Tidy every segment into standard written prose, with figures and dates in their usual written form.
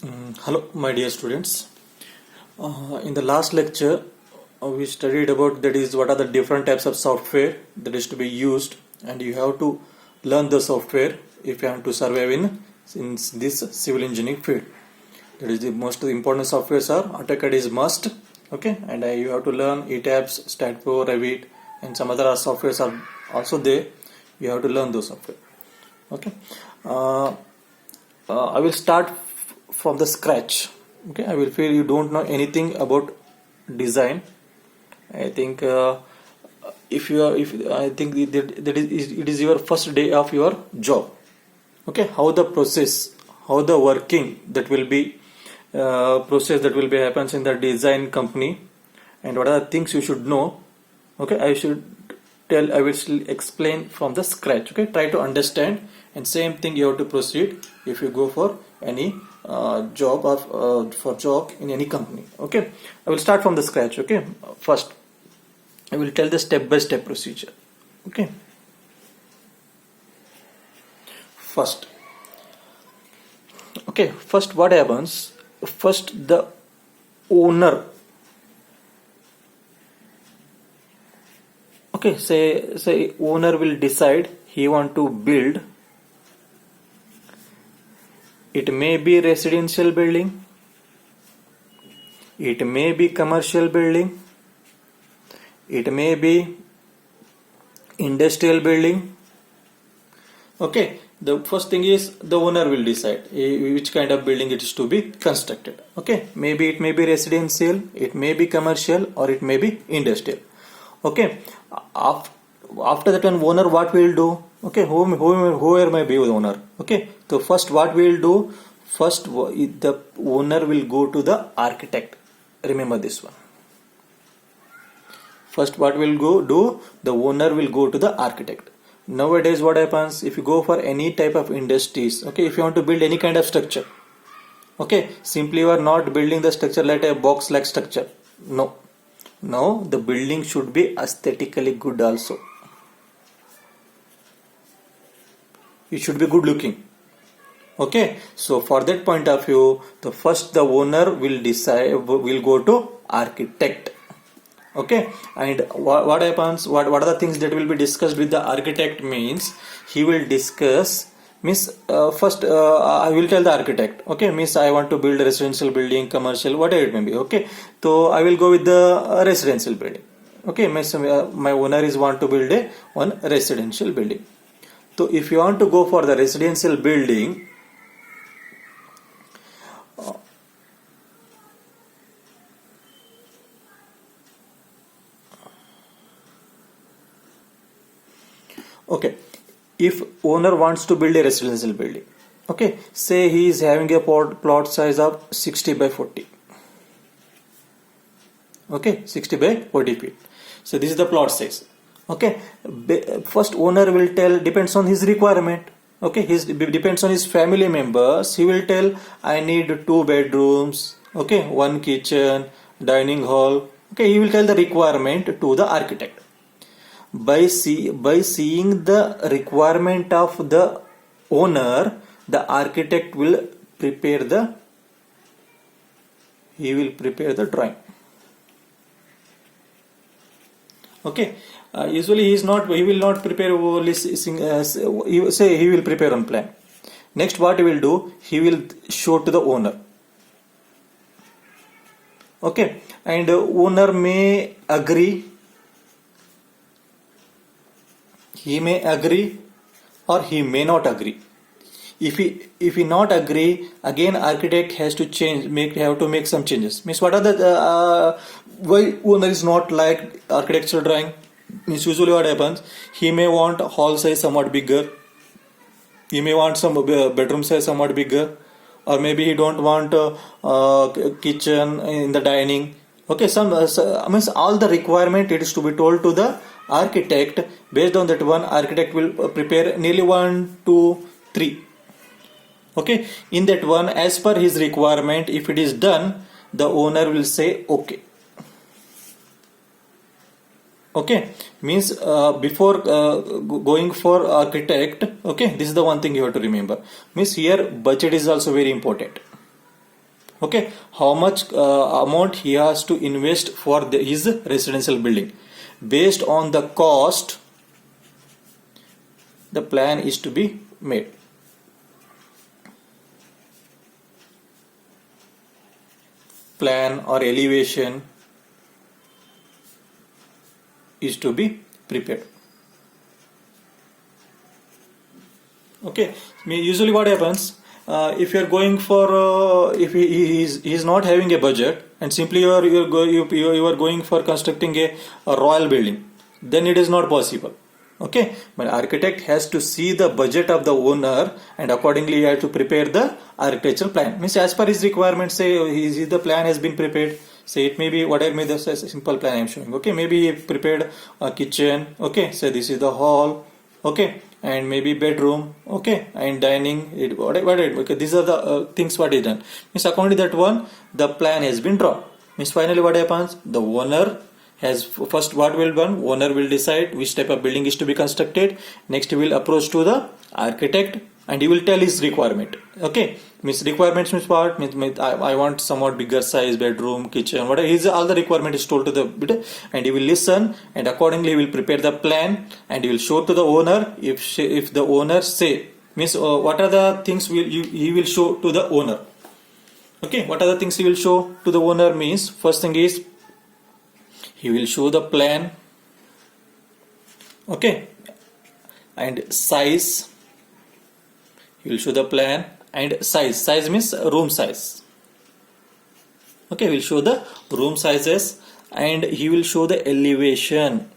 Hello, my dear students. In the last lecture, we studied about that is what are the different types of software that is to be used, and you have to learn the software if you want to survive in this civil engineering field. That is the most important softwares are AutoCAD is must, okay, and you have to learn ETABS, StatPro, Revit, and some other softwares are also there. You have to learn those software, okay. I will start from the scratch. Okay, I will feel you don't know anything about design. I think if I think that is it is your first day of your job. Okay, how the process, how the working that will be process that will be happens in the design company, and what are the things you should know. Okay, I will still explain from the scratch. Okay, try to understand, and same thing you have to proceed if you go for any job of for job in any company. Okay, I will start from the scratch. Okay, first I will tell the step-by-step procedure. Okay, first what happens? First, the owner, okay, say owner will decide he want to build. It may be residential building, it may be commercial building, it may be industrial building. Okay, the first thing is the owner will decide which kind of building it is to be constructed. Okay, maybe it may be residential, it may be commercial, or it may be industrial. Okay, after that one owner what will do? Okay, whoever may be the owner. Okay, so first what we will do? First the owner will go to the architect. Remember this one. First what will go do? The owner will go to the architect. Nowadays what happens if you go for any type of industries? Okay, if you want to build any kind of structure, okay, simply you are not building the structure like a box like structure. No, the building should be aesthetically good also. It should be good looking. Okay, so for that point of view, the owner will decide, will go to architect. Okay, and what happens? What are the things that will be discussed with the architect? Means he will discuss. Means first I will tell the architect. Okay, means I want to build a residential building, commercial, whatever it may be. Okay, so I will go with the residential building. Okay, my owner is want to build one residential building. So if you want to go for the residential building, okay, if owner wants to build a residential building, okay, say he is having a plot size of 60 by 40. Okay, 60 by 40 feet. So this is the plot size. Okay, first owner will tell, depends on his requirement. Okay, depends on his family members. He will tell, I need 2 bedrooms. Okay, 1 kitchen, dining hall. Okay, he will tell the requirement to the architect. By seeing the requirement of the owner, the architect will prepare the drawing. Okay, usually he will not prepare only say he will prepare on plan. Next what he will do, he will show to the owner. Okay, and owner may agree, he may agree or he may not agree. If he not agree, again architect has to have to make some changes. Means what are the why owner is not like architectural drawing? Means usually what happens, he may want hall size somewhat bigger, he may want some bedroom size somewhat bigger, or maybe he don't want kitchen in the dining. Okay, means all the requirement it is to be told to the architect. Based on that one, architect will prepare nearly 1, 2, 3. Okay, in that one, as per his requirement, if it is done, the owner will say okay. Okay, means before going for architect, okay, this is the one thing you have to remember. Means here budget is also very important. Okay, how much amount he has to invest for his residential building. Based on the cost, the plan is to be made. Plan or elevation is to be prepared. Okay, usually what happens, if you are going for if he is not having a budget and simply you are going for constructing a royal building, then it is not possible. Okay, but architect has to see the budget of the owner and accordingly he has to prepare the architectural plan. Means as per his requirements, say the plan has been prepared. Say it may be whatever may the simple plan I am showing. Okay, maybe he prepared a kitchen. Okay, say this is the hall. Okay, and maybe bedroom. Okay, and dining. Okay, these are the things what is done. Means according to that one, the plan has been drawn. Means finally what happens? The owner has first what will done? Owner will decide which type of building is to be constructed. Next he will approach to the architect and he will tell his requirement. Okay, means requirements means what? Means I want somewhat bigger size bedroom, kitchen, whatever. All the requirement is told to the bidder and he will listen and accordingly he will prepare the plan and he will show to the owner. If the owner say means what are the things he will show to the owner. Okay, what are the things he will show to the owner means first thing is he will show the plan. Okay, and size. He will show the plan and size. Size means room size. Okay, he will show the room sizes and he will show the elevation.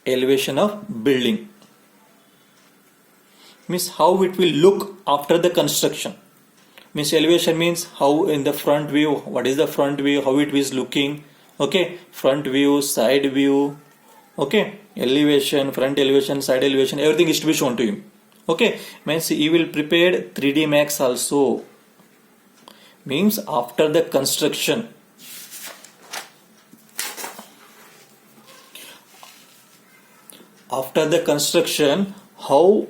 Elevation of building. Means how it will look after the construction. Means elevation means how in the front view, what is the front view, how it is looking. Okay, front view, side view. Okay, elevation, front elevation, side elevation, everything is to be shown to him. Okay, means he will prepare 3D Max also. Means after the construction. After the construction, how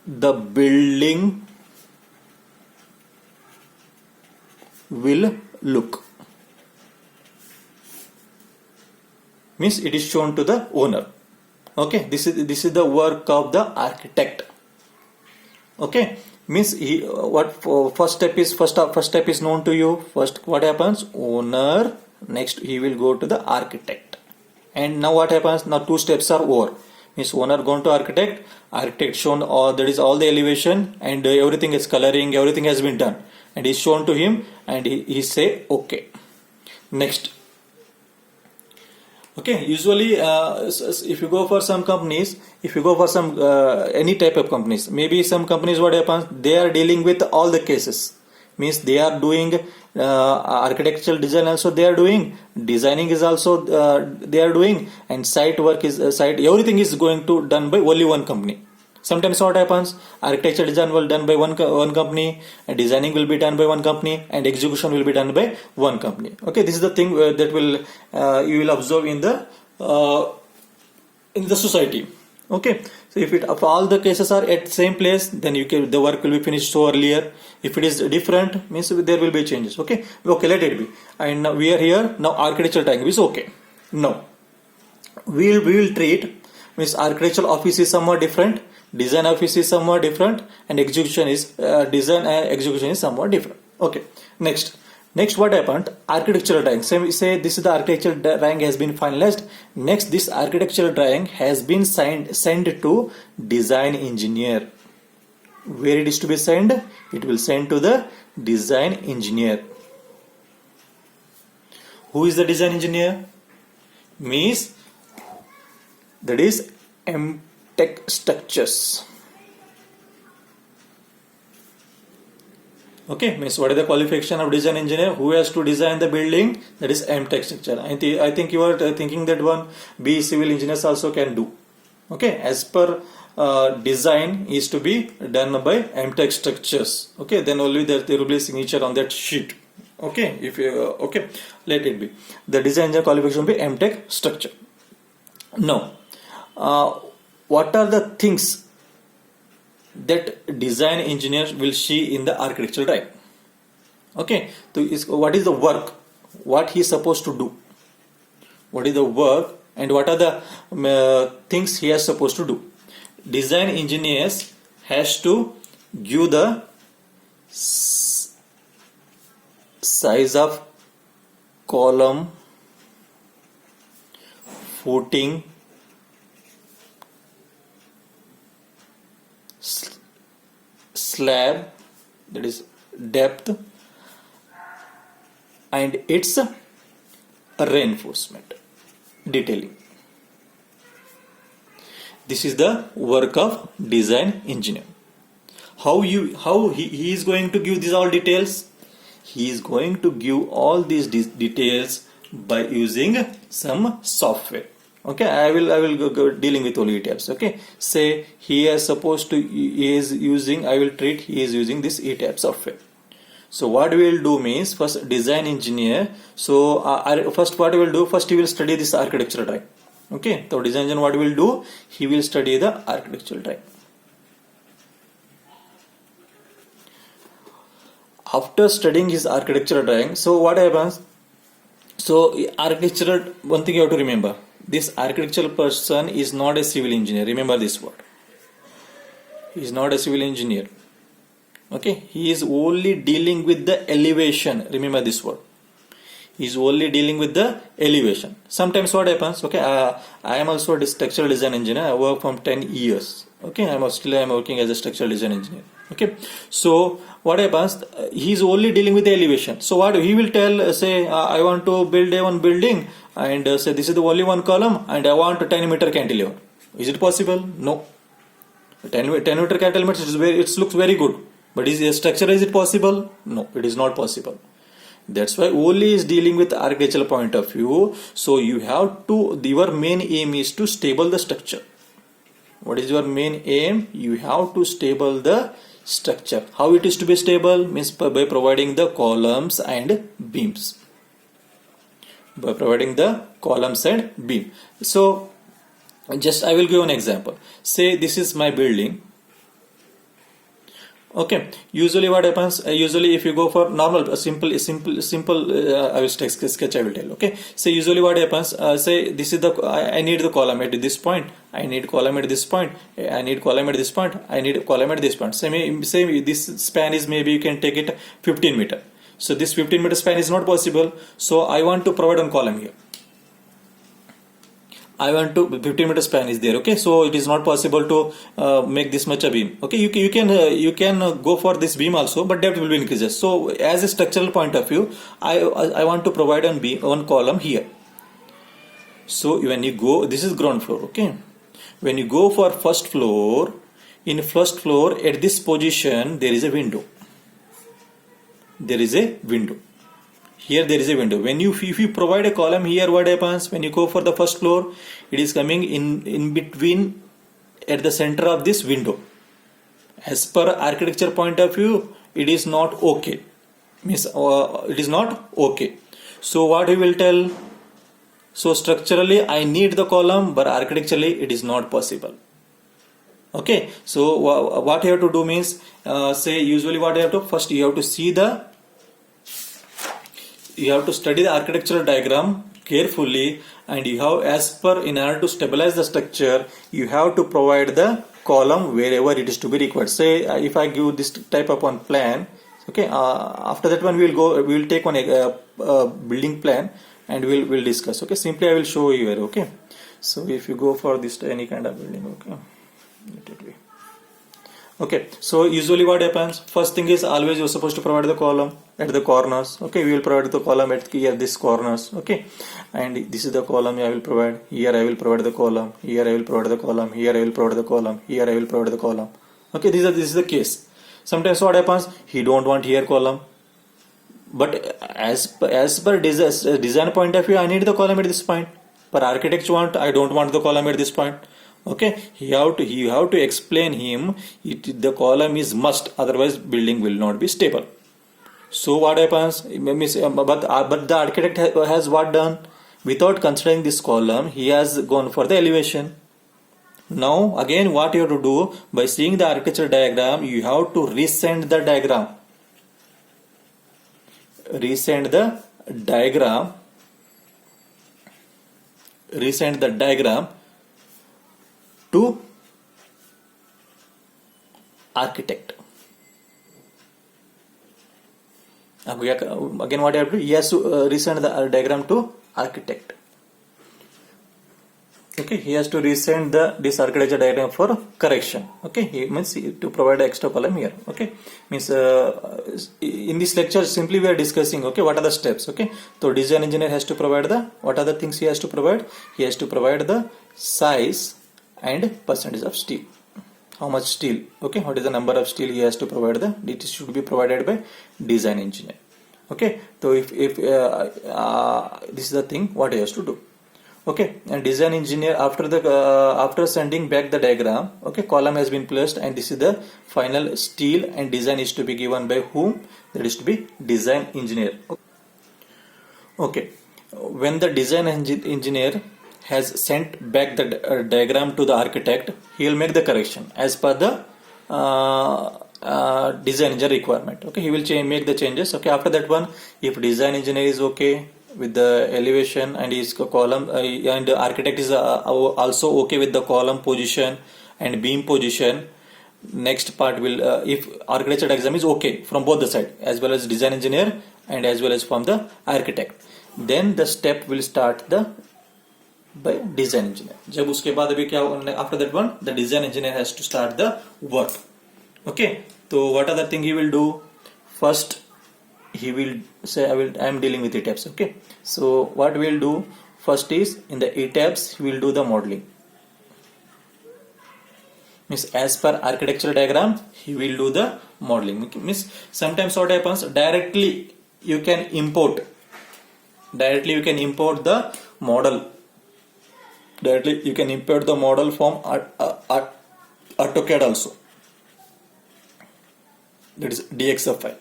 the building will look. Means it is shown to the owner. Okay, this is the work of the architect. Okay, means first step is known to you. First what happens? Owner. Next he will go to the architect. And now what happens? Now two steps are over. Means owner gone to architect. Architect shown all, that is all the elevation and everything is coloring. Everything has been done and is shown to him and he say okay. Next. Okay, usually if you go for some companies, if you go for some any type of companies, maybe some companies what happens, they are dealing with all the cases. Means they are doing architectural design also they are doing, designing is also they are doing, and site work is everything is going to done by only one company. Sometimes what happens, architecture design will done by one company, and designing will be done by one company, and execution will be done by one company. Okay, this is the thing that will you will observe in the society. Okay, so if all the cases are at same place, then the work will be finished so earlier. If it is different, means there will be changes. Okay, let it be. And now we are here. Now architectural drawing is okay. Now we will treat, means architectural office is somewhat different, design office is somewhat different, and execution is design and execution is somewhat different. Okay, next what happened? Architectural drawing. Say this is the architectural drawing has been finalized. Next, this architectural drawing has been sent to design engineer. Where it is to be sent? It will send to the design engineer. Who is the design engineer? Means that is MTech Structures. Okay, means what is the qualification of design engineer? Who has to design the building? That is MTech Structure. I think you are thinking that one B civil engineers also can do. Okay, as per design is to be done by MTech Structures. Okay, then only there will be a signature on that sheet. Okay, if you okay, let it be. The design engineer qualification will be MTech Structure. Now, what are the things that design engineer will see in the architectural drawing. Okay, so what is the work, what he is supposed to do, what is the work, and what are the things he is supposed to do. Design engineers has to give the size of column, footing, slab, that is depth, and its reinforcement, detailing. This is the work of design engineer. How he is going to give these all details? He is going to give all these details by using some software. Okay, I will go dealing with only ETABS. Okay, say he is supposed to, he is using, I will treat he is using this ETABS software. So what we will do means, first design engineer, so first what we will do, first he will study this architectural drawing. Okay, so design engineer what will do, he will study the architectural drawing. After studying his architectural drawing, so what happens? So architectural, one thing you have to remember, this architectural person is not a civil engineer. Remember this word. He is not a civil engineer. Okay, he is only dealing with the elevation. Remember this word. He is only dealing with the elevation. Sometimes what happens? Okay, I am also a structural design engineer. I work from 10 years. Okay, I am working as a structural design engineer. Okay, so what happens? He is only dealing with the elevation. So what he will tell, say I want to build a one building, and say this is the only one column, and I want a 10-meter cantilever. Is it possible? No. 10-meter cantilever, it looks very good, but is a structure, is it possible? No, it is not possible. That's why only is dealing with architectural point of view. So you have to, your main aim is to stable the structure. What is your main aim? You have to stable the structure. How it is to be stable? Means by providing the columns and beams. By providing the columns and beam. So just I will give an example. Say this is my building. Okay, usually what happens, usually if you go for normal simple I will sketch, I will tell. Okay, so usually what happens, say this is the, I need the column at this point, I need column at this point, I need column at this point, I need column at this point. Say this span is, maybe you can take it 15 meter. So this 15 meter span is not possible, so I want to provide one column here. I want to 15 meter span is there. Okay, so it is not possible to make this much a beam. Okay, you can go for this beam also, but depth will be increases. So as a structural point of view, I want to provide one column here. So when you go, this is ground floor. Okay, when you go for first floor, in first floor at this position there is a window. There is a window. Here there is a window. When if you provide a column here, what happens? When you go for the first floor, it is coming in between at the center of this window. As per architecture point of view, it is not okay. Means it is not okay. So what we will tell? So structurally I need the column, but architecturally it is not possible. Okay. So what you have to do means, say usually what you have to, first you have to see the, you have to study the architectural diagram carefully, and you have, as per, in order to stabilize the structure, you have to provide the column wherever it is to be required. Say if I give this type of one plan, okay, after that one we will take one building plan and we'll discuss. Okay, simply I will show you here. Okay, so if you go for this any kind of building, okay, let it be. Okay, so usually what happens, first thing is always you're supposed to provide the column at the corners. Okay, we will provide the column at here this corners. Okay, and this is the column I will provide. Here I will provide the column. Here I will provide the column. Here I will provide the column. Here I will provide the column. Okay, this is the case. Sometimes what happens, he don't want here column, but as per design point of view, I need the column at this point. Per architect want, I don't want the column at this point. Okay, you have to explain him the column is must, otherwise building will not be stable. So what happens, but the architect has what done, without considering this column he has gone for the elevation. Now again what you have to do, by seeing the architecture diagram, you have to resend the diagram. Resend the diagram to architect. Again what you have to do, he has to resend the diagram to architect. Okay, he has to resend this architecture diagram for correction. Okay, he means to provide extra column here. Okay, means in this lecture simply we are discussing, okay, what are the steps. Okay, so design engineer has to provide what are the things he has to provide. He has to provide the size and percentage of steel, how much steel, okay, what is the number of steel he has to provide. It should be provided by design engineer. Okay, so if this is the thing what he has to do. Okay, and design engineer after sending back the diagram, okay, column has been placed and this is the final steel and design is to be given by whom? That is to be design engineer. Okay, when the design engineer has sent back the diagram to the architect, he will make the correction as per the design engineer requirement. Okay, he will make the changes. Okay, after that one, if design engineer is okay with the elevation and his column and the architect is also okay with the column position and beam position, next part will if architecture diagram is okay from both the side as well as design engineer and as well as from the architect, then the step will start by design engineer. जब उसके बाद अभी क्या, after that one the design engineer has to start the work. Okay, so what other thing he will do? First he will say I am dealing with ETABS. Okay, so what we will do first is in the ETABS we will do the modeling. Means as per architectural diagram he will do the modeling. Means sometimes what happens, directly you can import the model. Directly you can import the model from AutoCAD also. That is DXF file.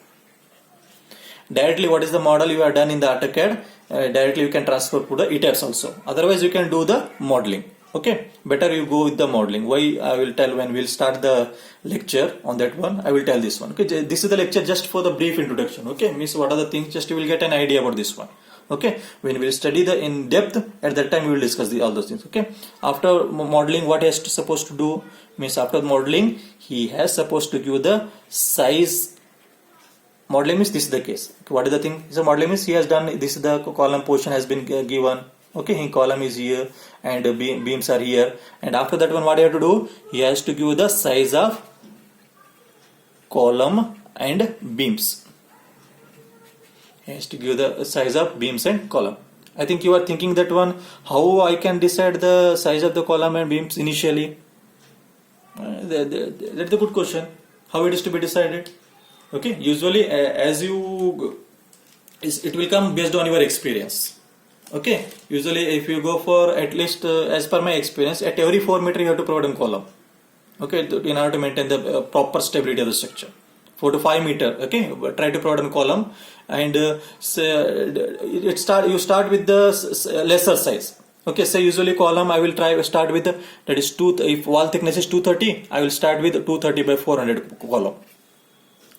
Directly what is the model you have done in the AutoCAD, directly you can transfer to the ETABS also. Otherwise you can do the modeling. Okay, better you go with the modeling. Why? I will tell when we'll start the lecture on that one. I will tell this one. Okay, this is the lecture just for the brief introduction. Okay, means what are the things, just you will get an idea about this one. Okay, when we will study the in depth, at that time we will discuss all those things. Okay, after modeling what he has to supposed to do, means after modeling he has supposed to give the size. Modeling means this is the case. What is the thing? So modeling means he has done this, the column position has been given. Okay, his column is here and beams are here, and after that one what he have to do, he has to give the size of column and beams. He has to give the size of beams and column. I think you are thinking that one, how I can decide the size of the column and beams initially. That's a good question. How it is to be decided? Okay, usually as you, it will come based on your experience. Okay, usually if you go for at least as per my experience, at every 4 meter you have to provide a column. Okay, in order to maintain the proper stability of the structure. 4 to 5 meter. Okay, try to provide a column, and you start with the lesser size. Okay, say usually column I will start with that is if wall thickness is 230, I will start with 230 by 400 column.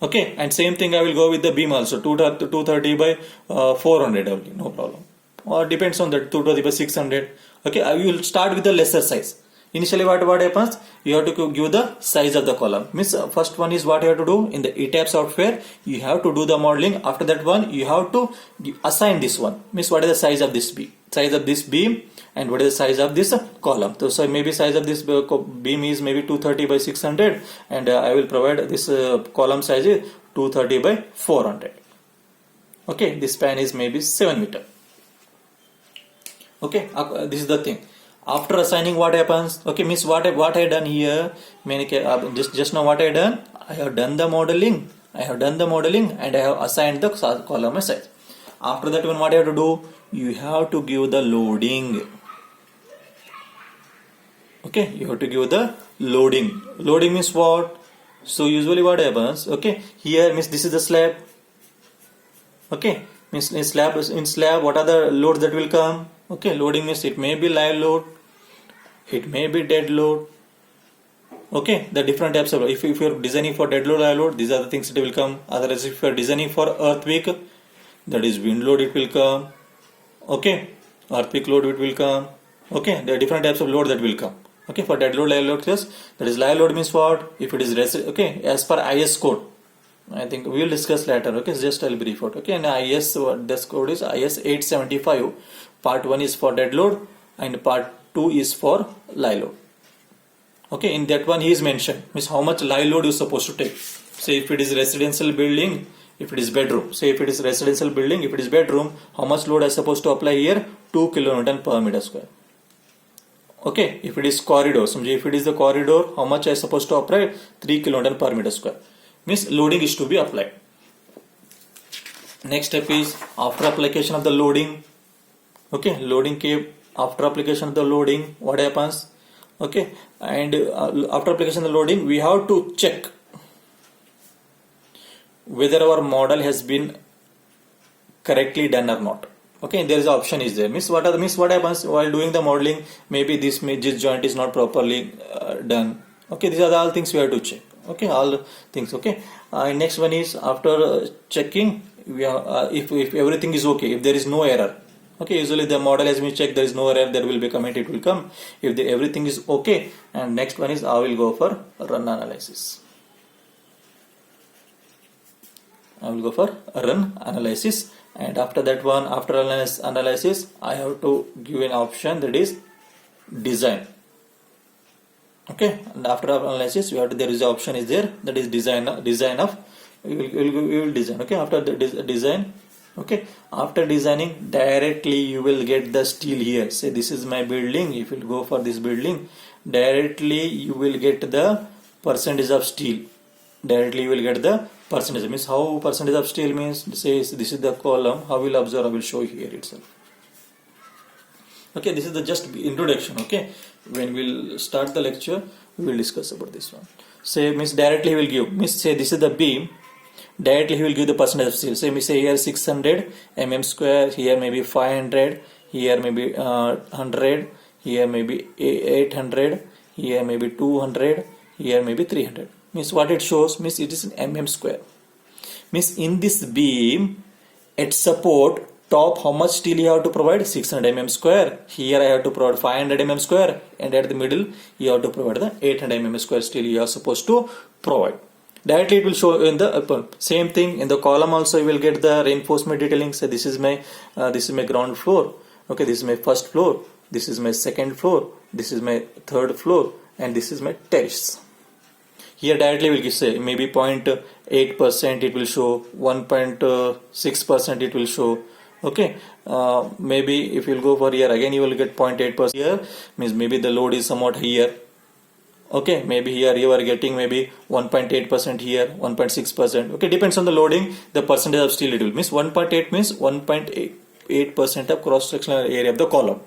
Okay, and same thing I will go with the beam also, 230 by 400 only, no problem. Or depends on that, 230 by 600. Okay, I will start with the lesser size. Initially what happens, you have to give the size of the column. Means first one is what you have to do in the ETABS software, you have to do the modeling. After that one you have to assign this one. Means what is the size of this beam, and what is the size of this column. So maybe size of this beam is maybe 230 by 600, and I will provide this column size is 230 by 400. Okay, this span is maybe 7 meter. Okay, this is the thing. After assigning what happens, okay, means what I done here, just now what I done, I have done the modeling, and I have assigned the column size. After that one what you have to do, you have to give the loading. Okay, you have to give the loading. Loading means what? So usually what happens, okay, here means this is the slab. Okay, means in slab what are the loads that will come? Okay, loading means it may be live load, it may be dead load, Okay, the different types of, if you're designing for dead load, high load, these are the things that will come. Otherwise, if you're designing for earthquake, that is wind load, it will come. Okay, earthquake load, it will come. Okay, there are different types of load that will come. Okay, for dead load, live load case, that is live load means what? If it is okay, as per IS code, I think we will discuss later. Okay, just I'll brief out. Okay, and IS, what this code is IS 875. Part 1 is for dead load and part 2 is for live load. Okay, in that one he is mentioned means how much live load you supposed to take. Say if it is residential building, if it is bedroom. Say if it is residential building, if it is bedroom, how much load I supposed to apply here? 2 kilonewton per meter square. Okay, if it is corridor, if it is the corridor, how much I supposed to apply? 3 kilonewton per meter square. Means loading is to be applied. Next step is after application of the loading. Okay, loading cave, after application of the loading, what happens? Okay, and after application of the loading, we have to check whether our model has been correctly done or not. Okay, there is an option is there. What happens while doing the modeling? Maybe this joint is not properly done. Okay, these are all things we have to check. Okay, all things. Okay, next one is after checking, we are, if everything is okay, if there is no error. Okay, usually the model has been checked, there is no error, there will be a comment, it will come. If everything is okay, and next one is I will go for run analysis. I will go for run analysis, and after that one, after analysis, I have to give an option that is design. Okay, and after analysis, there is an option is there that is design of you will design. Okay, after the design. Okay, after designing, directly you will get the steel here. Say this is my building. If you go for this building, directly you will get the percentage of steel. Directly you will get the percentage. Means how percentage of steel means. Say this is the column. How will observe? I will show here itself. Okay, this is the just introduction. Okay, when we'll start the lecture, we will discuss about this one. Say means directly will give. Means say this is the beam. Directly he will give the percentage of steel. Say here 600 mm square, here maybe 500, here maybe 100, here maybe 800, here maybe 200, here maybe 300. Means what it shows means it is in mm square. Means in this beam at support top how much steel you have to provide? 600 mm square. Here I have to provide 500 mm square, and at the middle you have to provide the 800 mm square steel you are supposed to provide. Directly it will show in the same thing in the column also. You will get the reinforcement detailing. So this is my ground floor. Okay, this is my first floor. This is my second floor. This is my third floor, and this is my terrace. Here directly will say maybe 0.8% it will show, 1.6% it will show. Okay, maybe if you will go for here again you will get 0.8% here. Means maybe the load is somewhat here. Okay, maybe here you are getting maybe 1.8% here, 1.6%. Okay, depends on the loading, the percentage of steel it will. Means 1.8 means 1.8% of cross-sectional area of the column.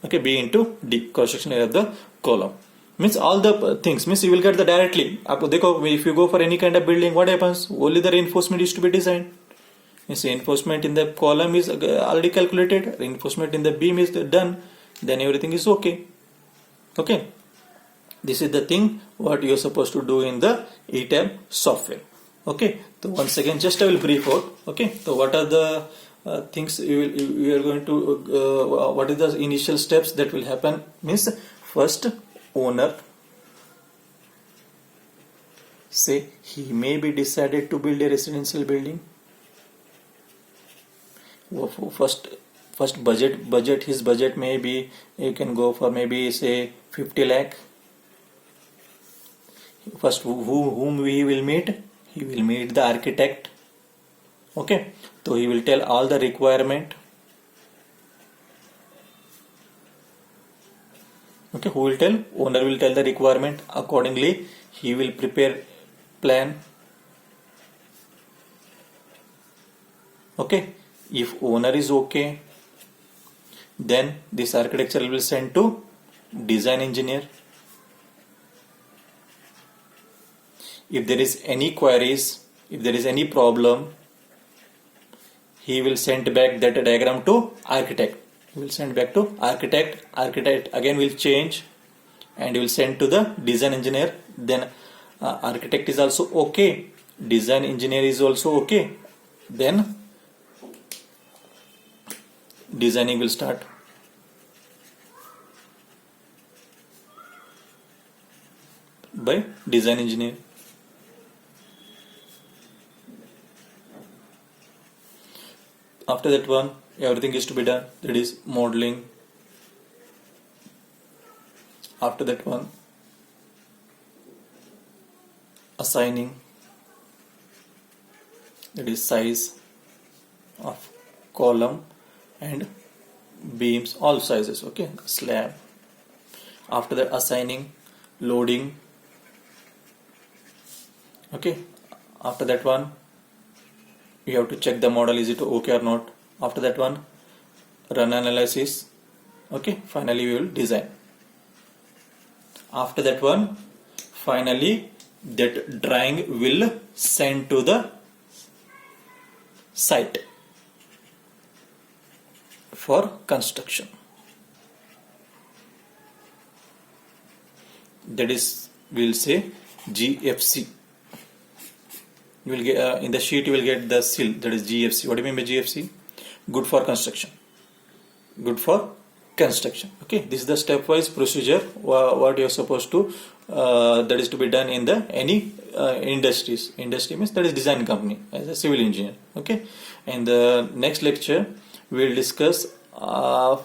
Okay, B into D, cross-sectional area of the column. Means all the things, means you will get the directly. If you go for any kind of building, what happens? Only the reinforcement is to be designed. Means reinforcement in the column is already calculated, reinforcement in the beam is done, then everything is okay. Okay. This is the thing what you are supposed to do in the ETAB software. Okay, so once again just I will brief out. Okay, so what are the things you are going to what is the initial steps that will happen? Means first, owner, say he may be decided to build a residential building. First budget his budget may be, you can go for maybe say 50 lakh. First, whom we will meet? He will meet the architect. Okay, so he will tell all the requirement. Okay, who will tell? Owner will tell the requirement. Accordingly, he will prepare plan. Okay, if owner is okay, then this architecture will send to design engineer. If there is any queries, if there is any problem, he will send back that diagram to architect. He will send back to architect. Architect again will change and you will send to the design engineer. Then architect is also okay, design engineer is also okay, then designing will start. By design engineer. After that one, everything is to be done, that is modeling. After that one, assigning, that is size of column and beams, all sizes, okay, slab. After that, assigning, loading, okay. After that one, you have to check the model, is it okay or not. After that one, run analysis, okay. Finally we will design. After that one, finally that drawing will send to the site for construction. That is, we will say GFC. You will get in the sheet, you will get the seal, that is GFC. What do you mean by GFC? Good for construction. Good for construction. Okay, this is the stepwise procedure what you are supposed to that is to be done in the any industries. Industry means that is design company as a civil engineer. Okay, in the next lecture we will discuss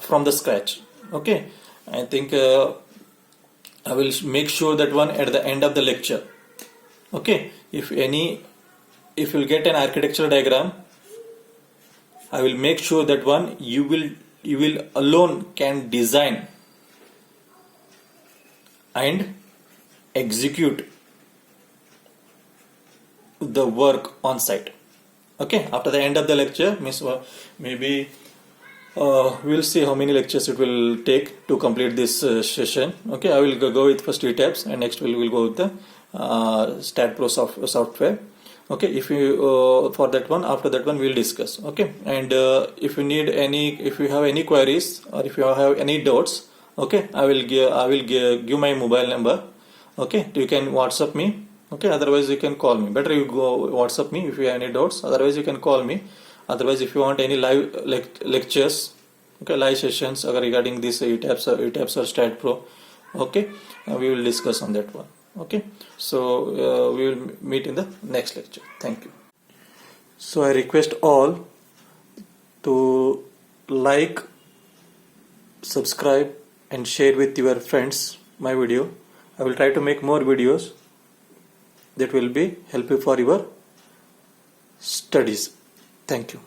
from the scratch. Okay, I think I will make sure that one at the end of the lecture. Okay, if you'll get an architectural diagram, I will make sure that one you will alone can design and execute the work on site. Okay, after the end of the lecture, maybe we'll see how many lectures it will take to complete this session. Okay, I will go with first ETABS, and next we'll go with the StatPro software. Okay, if you for that one, after that one we'll discuss. Okay, and if you have any queries or if you have any doubts, okay, I will give my mobile number. Okay, you can WhatsApp me. Okay, otherwise you can call me. Better you go WhatsApp me if you have any doubts. Otherwise you can call me. Otherwise, if you want any live lectures, okay, live sessions regarding this ETABS or StatPro, okay, we will discuss on that one. Okay, so we will meet in the next lecture. Thank you. So I request all to like, subscribe and share with your friends my video. I will try to make more videos that will be helpful for your studies. Thank you.